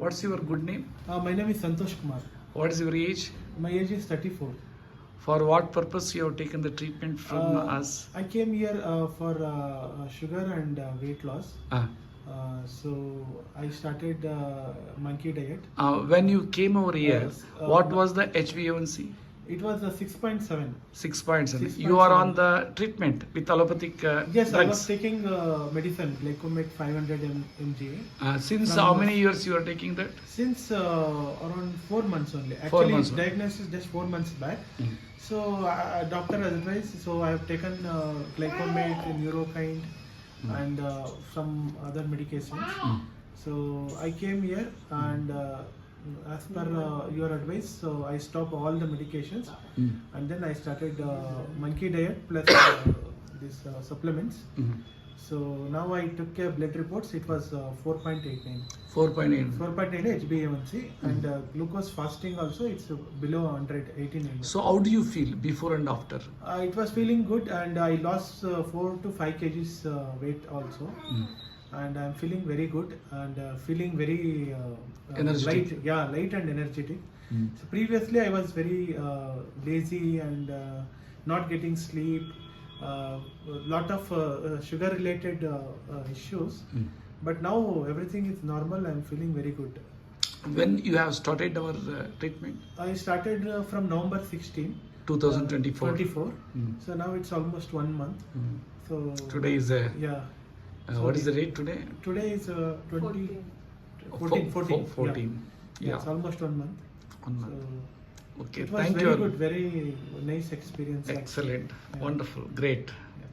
What's your good name? My name is Santosh Kumar. What is your age? My age is 34. For what purpose you have taken the treatment from us? I came here for sugar and weight loss. So I started monkey diet. When you came over here, Yes, what was the HbA1c? It was 6.7. 6.7. You are on the treatment with allopathic Yes, I was drugs. taking medicine, glycomate 500 mg. Since From- how many years you are taking that? Since around 4 months only. 4 Actually, months only. diagnosis just 4 months back. So doctor advised. So I have taken glycomate, neurokind, and some other medications. So I came here and as per your advice, so I stopped all the medications and then I started monkey diet plus these supplements. So now I took blood reports. It was 4.89. 4.8. 4.8 HbA1c and glucose fasting also it's below 100, 89. So how do you feel before and after? It was feeling good and I lost 4 to 5 kgs weight also. And I'm feeling very good and feeling very Energetic. light and energetic. So previously I was very lazy and not getting sleep, lot of sugar related issues. But now everything is normal. I'm feeling very good. When you have started our treatment? I started from November 16, 2024. 24. So now it's almost 1 month. So Today is yeah. what is the date today? Today is 14. Yeah. It's almost 1 month. 1 month. So Okay, it was thank very you. good, very nice experience. Excellent, Yeah. wonderful, great. Yes.